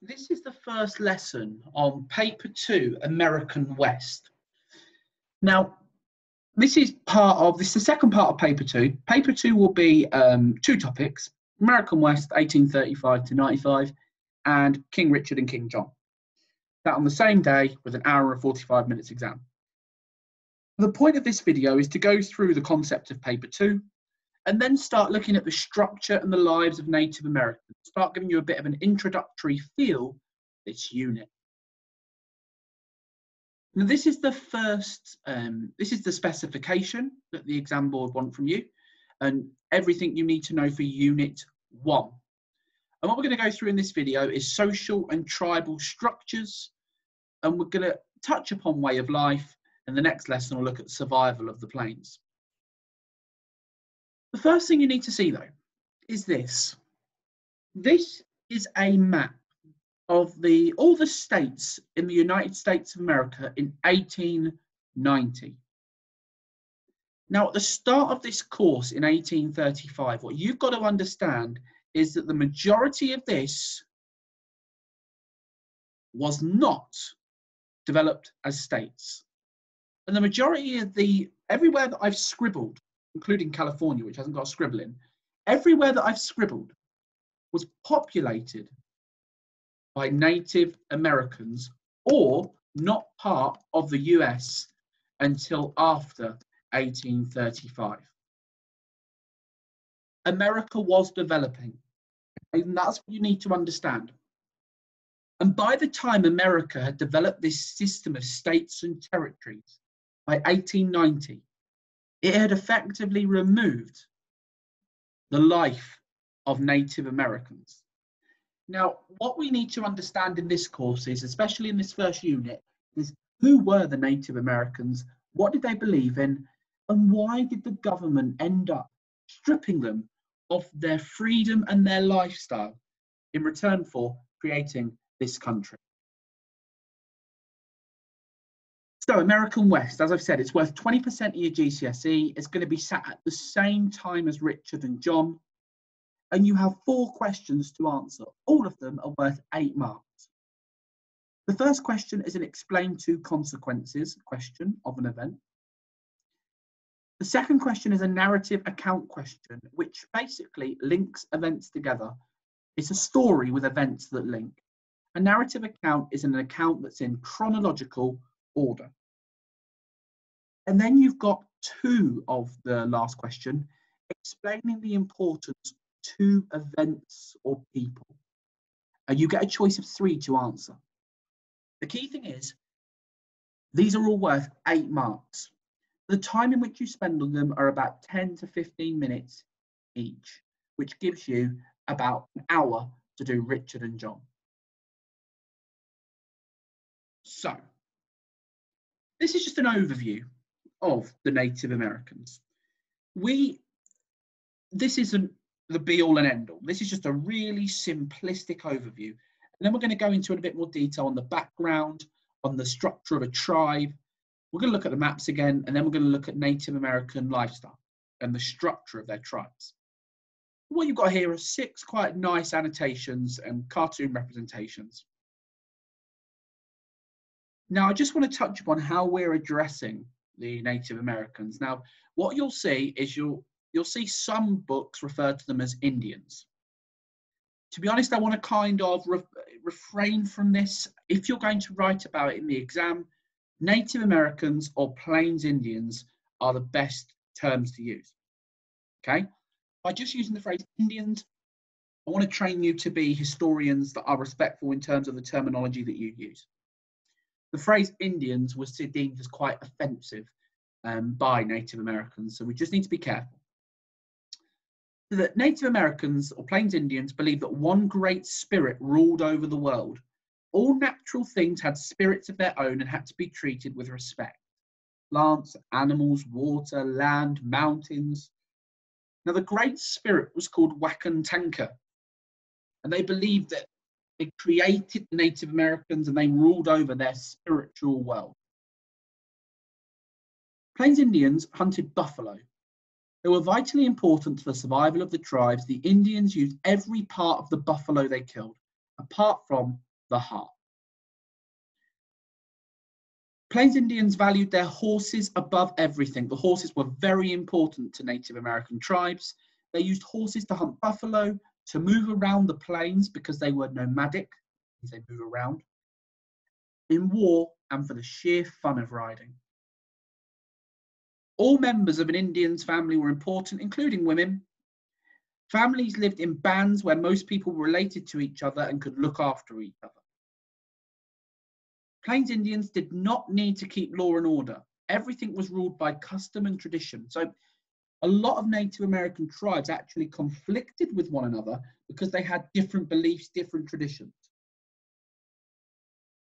This is the first lesson on paper 2, American West. Now, this is the second part of paper 2. Paper 2 will be 2 topics, American West, 1835 to 95, and King Richard and King John. That on the same day with an hour and 45 minutes exam. The point of this video is to go through the concept of paper 2, and then start looking at the structure and the lives of Native Americans. Start giving you a bit of an introductory feel to this unit. Now, this is the first, this is the specification that the exam board want from you, and everything you need to know for Unit 1. And what we're going to go through in this video is social and tribal structures, and we're going to touch upon way of life, and the next lesson will look at survival of the plains. The first thing you need to see, though, is this. This is a map of all the states in the United States of America in 1890. Now, at the start of this course in 1835, what you've got to understand is that the majority of this was not developed as states. And the majority of everywhere that I've scribbled, including California, which hasn't got a scribble in, everywhere that I've scribbled was populated by Native Americans or not part of the US until after 1835. America was developing, and that's what you need to understand. And by the time America had developed this system of states and territories, by 1890, it had effectively removed the life of Native Americans. Now, what we need to understand in this course is, especially in this first unit, is who were the Native Americans, what did they believe in, and why did the government end up stripping them of their freedom and their lifestyle in return for creating this country. So American West, as I've said, it's worth 20% of your GCSE. It's going to be sat at the same time as Richard and John. And you have 4 questions to answer. All of them are worth 8 marks. The first question is an explain 2 consequences question of an event. The second question is a narrative account question, which basically links events together. It's a story with events that link. A narrative account is an account that's in chronological order. And then you've got 2 of the last question, explaining the importance of 2 events or people. And you get a choice of 3 to answer. The key thing is, these are all worth 8 marks. The time in which you spend on them are about 10 to 15 minutes each, which gives you about an hour to do Richard and John. So, this is just an overview of the Native Americans. This isn't the be-all and end-all. This is just a really simplistic overview. And then we're going to go into a bit more detail on the background, on the structure of a tribe. We're going to look at the maps again, and then we're going to look at Native American lifestyle and the structure of their tribes. What you've got here are 6 quite nice annotations and cartoon representations. Now, I just want to touch upon how we're addressing the Native Americans. Now, what you'll see is you'll see some books refer to them as Indians. To be honest, I want to kind of refrain from this. If you're going to write about it in the exam, Native Americans or Plains Indians are the best terms to use. Okay? By just using the phrase Indians, I want to train you to be historians that are respectful in terms of the terminology that you use. The phrase Indians was deemed as quite offensive by Native Americans, so we just need to be careful. The Native Americans or Plains Indians believed that one great spirit ruled over the world. All natural things had spirits of their own and had to be treated with respect. Plants, animals, water, land, mountains. Now, the great spirit was called Wakantanka, and they believed that they created the Native Americans and they ruled over their spiritual world. Plains Indians hunted buffalo. They were vitally important to the survival of the tribes. The Indians used every part of the buffalo they killed, apart from the heart. Plains Indians valued their horses above everything. The horses were very important to Native American tribes. They used horses to hunt buffalo, to move around the plains because they were nomadic, as they move around, in war, and for the sheer fun of riding. All members of an Indian's family were important, including women. Families lived in bands where most people were related to each other and could look after each other. Plains Indians did not need to keep law and order. Everything was ruled by custom and tradition. So a lot of Native American tribes actually conflicted with one another because they had different beliefs, different traditions.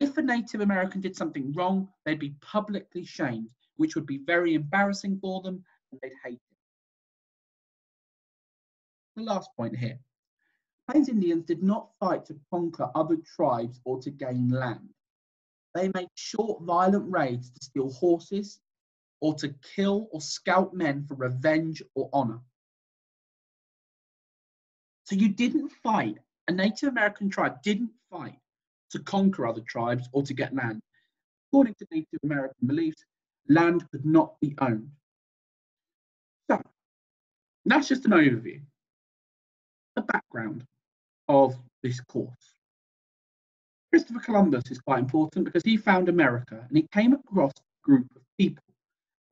If a Native American did something wrong, they'd be publicly shamed, which would be very embarrassing for them, and they'd hate it. The last point here. Plains Indians did not fight to conquer other tribes or to gain land. They made short, violent raids to steal horses or to kill or scalp men for revenge or honor. So you didn't fight, a Native American tribe didn't fight to conquer other tribes or to get land. According to Native American beliefs, land could not be owned. So that's just an overview, the background of this course. Christopher Columbus is quite important because he found America and he came across a group of people,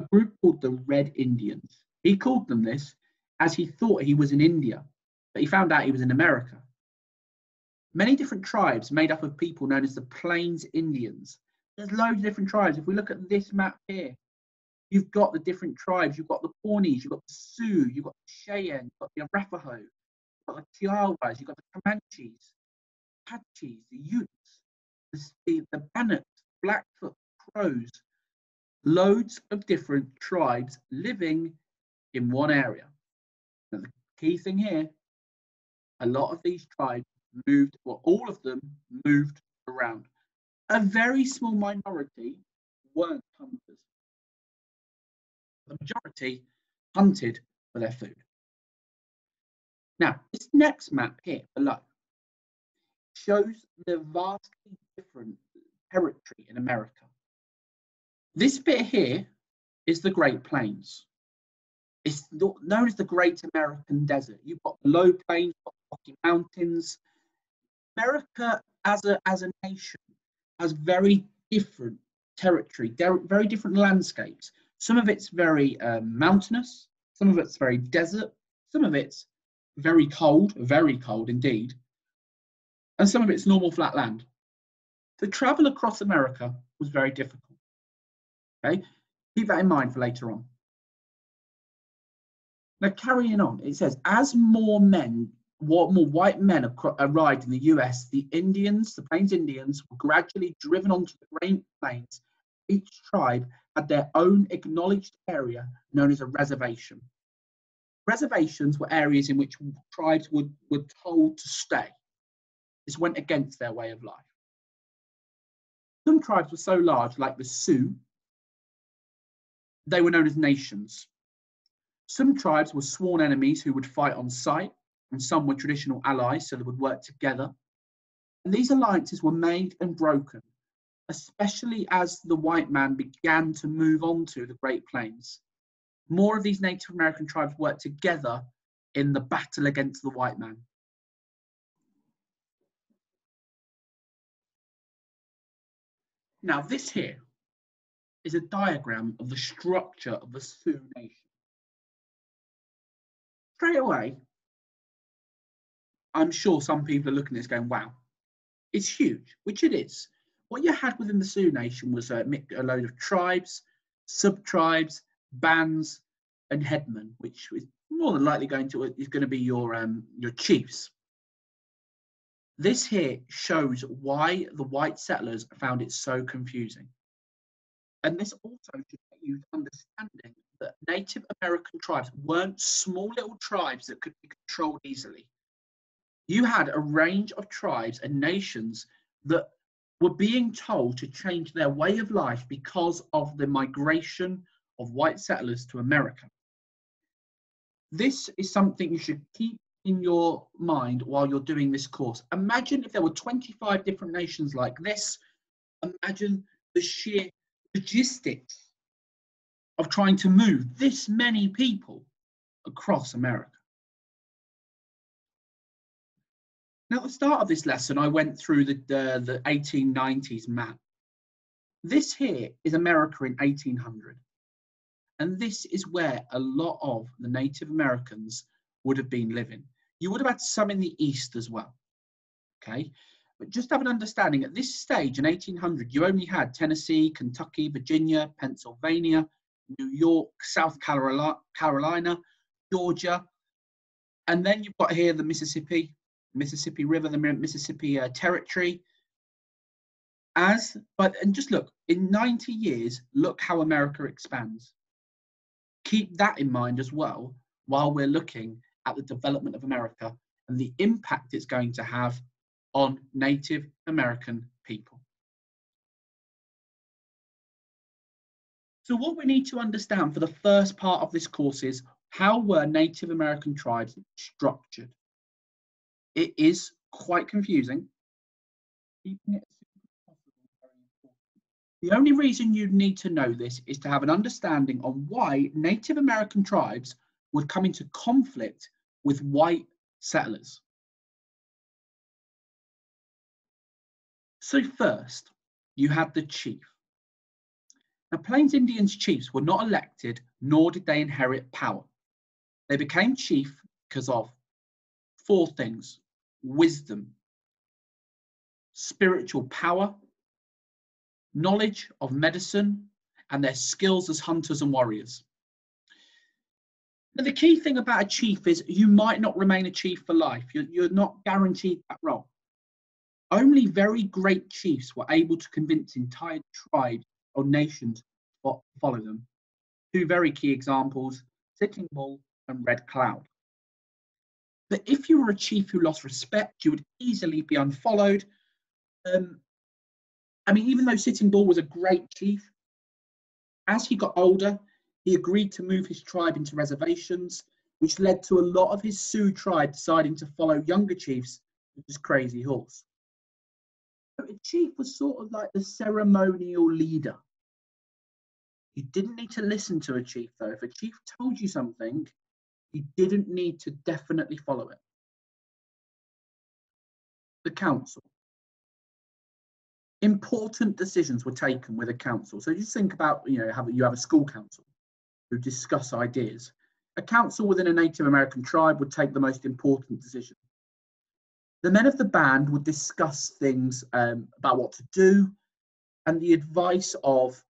a group called the Red Indians. He called them this as he thought he was in India, but he found out he was in America. Many different tribes made up of people known as the Plains Indians. There's loads of different tribes. If we look at this map here, you've got the different tribes. You've got the Pawnees, you've got the Sioux, you've got the Cheyenne, you've got the Arapaho, you've got the Kiowas, you've got the Comanches, Apaches, the Utes, the Bannocks, Blackfoot, Crows. Loads of different tribes living in one area. Now, the key thing here, a lot of these tribes moved, well, all of them moved around. A very small minority weren't hunters. The majority hunted for their food. Now, this next map here below shows the vastly different territory in America. This bit here is the Great Plains. It's known as the Great American Desert. You've got the low plains, you've got the Rocky Mountains. America as a nation has very different territory, very different landscapes. Some of it's very mountainous, some of it's very desert, some of it's very cold indeed, and some of it's normal flat land. To travel across America was very difficult. Okay, keep that in mind for later on. Now, carrying on, it says, as more white men arrived in the US, the Plains Indians were gradually driven onto the Great Plains. Each tribe had their own acknowledged area known as a reservation. Reservations were areas in which tribes were told to stay. This went against their way of life. Some tribes were so large, like the Sioux, they were known as nations. Some tribes were sworn enemies who would fight on sight, and some were traditional allies, so they would work together. And these alliances were made and broken, especially as the white man began to move on to the Great Plains. More of these Native American tribes worked together in the battle against the white man. Now, this here is a diagram of the structure of the Sioux Nation. Straight away, I'm sure some people are looking at this going, wow, it's huge, which it is. What you had within the Sioux Nation was a load of tribes, sub-tribes, bands, and headmen, which is more than likely going to be your chiefs. This here shows why the white settlers found it so confusing. And this also should get you understanding that Native American tribes weren't small little tribes that could be controlled easily. You had a range of tribes and nations that were being told to change their way of life because of the migration of white settlers to America. This is something you should keep in your mind while you're doing this course. Imagine if there were 25 different nations like this. Imagine the sheer logistics of trying to move this many people across America. Now, at the start of this lesson, I went through the 1890s map. This here is America in 1800. And this is where a lot of the Native Americans would have been living. You would have had some in the East as well, okay? But just have an understanding, at this stage in 1800, you only had Tennessee, Kentucky, Virginia, Pennsylvania, New York, South Carolina, Georgia, and then you've got here the Mississippi River, the Mississippi Territory. And just look, in 90 years, look how America expands. Keep that in mind as well while we're looking at the development of America and the impact it's going to have on Native American people. So what we need to understand for the first part of this course is, how were Native American tribes structured? It is quite confusing. Keeping it as simple as possible is very important. The only reason you need to know this is to have an understanding on why Native American tribes would come into conflict with white settlers. So first, you had the chief. Now, Plains Indians chiefs were not elected, nor did they inherit power. They became chief because of 4 things: wisdom, spiritual power, knowledge of medicine, and their skills as hunters and warriors. Now, the key thing about a chief is you might not remain a chief for life. You're not guaranteed that role. Only very great chiefs were able to convince entire tribes or nations to follow them. 2 very key examples: Sitting Bull and Red Cloud. But if you were a chief who lost respect, you would easily be unfollowed. Even though Sitting Bull was a great chief, as he got older, he agreed to move his tribe into reservations, which led to a lot of his Sioux tribe deciding to follow younger chiefs, such as Crazy Horse. So a chief was sort of like the ceremonial leader. You didn't need to listen to a chief, though. If a chief told you something, you didn't need to definitely follow it. The council. Important decisions were taken with a council. So just think about, you have a school council who discuss ideas. A council within a Native American tribe would take the most important decision. The men of the band would discuss things about what to do, and the advice of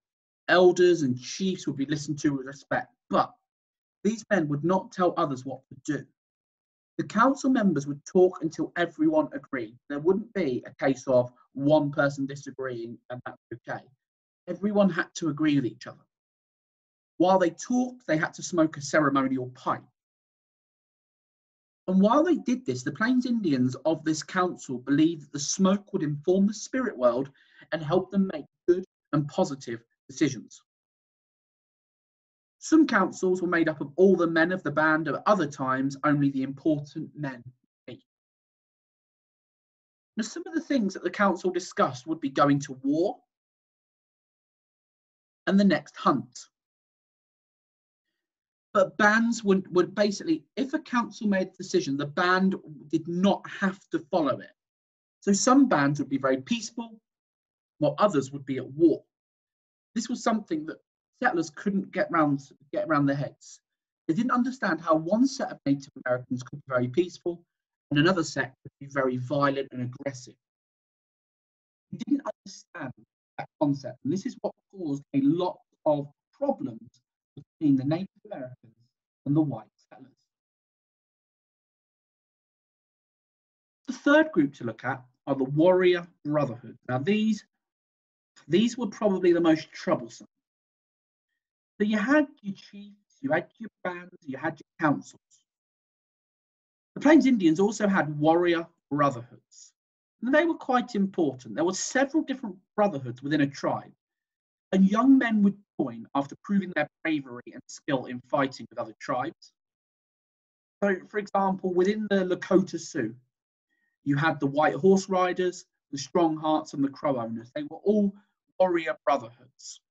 elders and chiefs would be listened to with respect. But these men would not tell others what to do. The council members would talk until everyone agreed. There wouldn't be a case of one person disagreeing and that's okay. Everyone had to agree with each other. While they talked, they had to smoke a ceremonial pipe. And while they did this, the Plains Indians of this council believed that the smoke would inform the spirit world and help them make good and positive decisions. Some councils were made up of all the men of the band, at other times only the important men. Now, some of the things that the council discussed would be going to war and the next hunt. But bands would basically, if a council made a decision, the band did not have to follow it. So some bands would be very peaceful, while others would be at war. This was something that settlers couldn't get around their heads. They didn't understand how one set of Native Americans could be very peaceful and another set could be very violent and aggressive. They didn't understand that concept, and this is what caused a lot of problems between the Native Americans and the white settlers. The third group to look at are the warrior brotherhood. Now these were probably the most troublesome. So you had your chiefs, you had your bands, you had your councils. The Plains Indians also had warrior brotherhoods. And they were quite important. There were several different brotherhoods within a tribe, and young men would join after proving their bravery and skill in fighting with other tribes. So, for example, within the Lakota Sioux, you had the White Horse Riders, the Strong Hearts, and the Crow Owners. They were all warrior brotherhoods.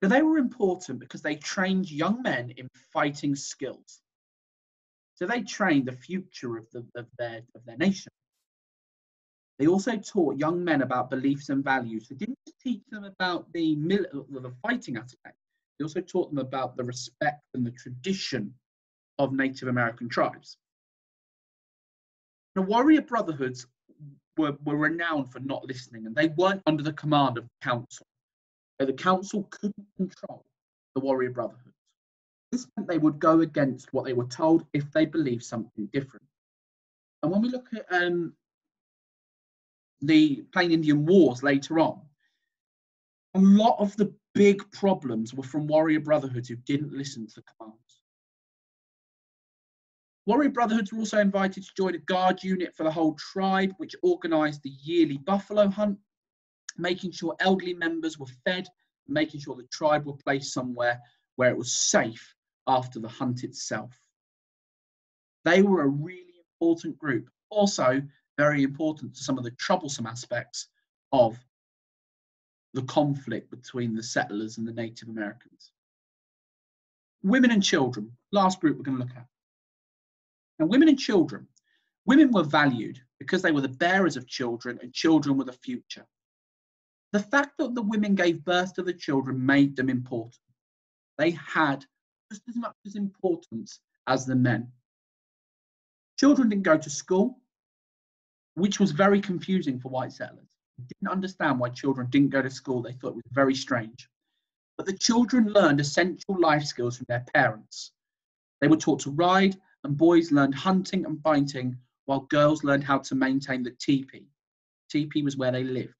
Now, they were important because they trained young men in fighting skills. So they trained the future of their nation. They also taught young men about beliefs and values. They didn't just teach them about the fighting aspect. They also taught them about the respect and the tradition of Native American tribes. The warrior brotherhoods were renowned for not listening, and they weren't under the command of the council. So the council couldn't control the warrior brotherhoods. This meant they would go against what they were told if they believed something different. And when we look at the Plain Indian Wars later on, a lot of the big problems were from warrior brotherhoods who didn't listen to the commands. Warrior brotherhoods were also invited to join a guard unit for the whole tribe, which organised the yearly buffalo hunt, making sure elderly members were fed, making sure the tribe were placed somewhere where it was safe after the hunt itself. They were a really important group, also very important to some of the troublesome aspects of the conflict between the settlers and the Native Americans. Women and children, last group we're going to look at. Now, women and children. Women were valued because they were the bearers of children, and children were the future. The fact that the women gave birth to the children made them important. They had just as much as importance as the men. Children didn't go to school, which was very confusing for white settlers. They didn't understand why children didn't go to school. They thought it was very strange. But the children learned essential life skills from their parents. They were taught to ride, and boys learned hunting and fighting, while girls learned how to maintain the teepee. Teepee was where they lived.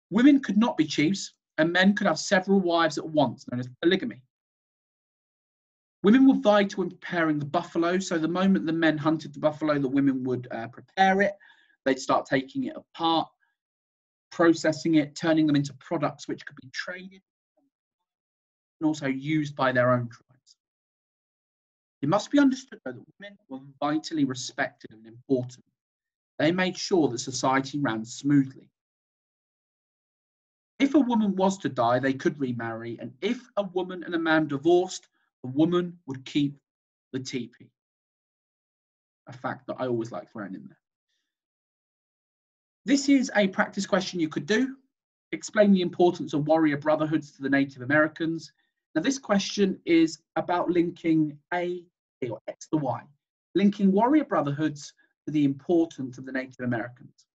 Women could not be chiefs, and men could have several wives at once, known as polygamy. Women were vital in preparing the buffalo, so the moment the men hunted the buffalo, the women would prepare it. They'd start taking it apart, processing it, turning them into products which could be traded and also used by their own tribes. It must be understood, though, that women were vitally respected and important. They made sure that society ran smoothly. If a woman was to die, they could remarry, and if a woman and a man divorced, the woman would keep the teepee. A fact that I always like throwing in there. This is a practice question you could do. Explain the importance of warrior brotherhoods to the Native Americans. Now, this question is about linking A or X to Y, linking warrior brotherhoods to the importance of the Native Americans.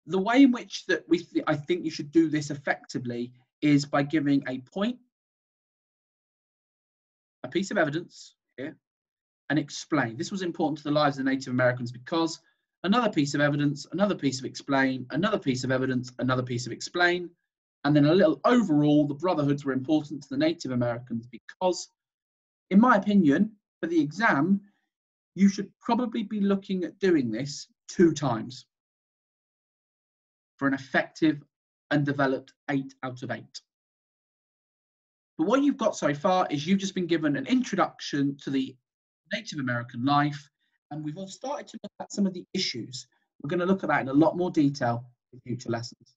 The way in which that I think you should do this effectively is by giving a point, a piece of evidence here, and explain. This was important to the lives of the Native Americans because another piece of evidence, another piece of explain, another piece of evidence, another piece of explain, and then a little overall, the brotherhoods were important to the Native Americans because, in my opinion, for the exam, you should probably be looking at doing this 2 times for an effective and developed 8 out of 8. But what you've got so far is you've just been given an introduction to the Native American life, and we've all started to look at some of the issues. We're going to look at that in a lot more detail in future lessons.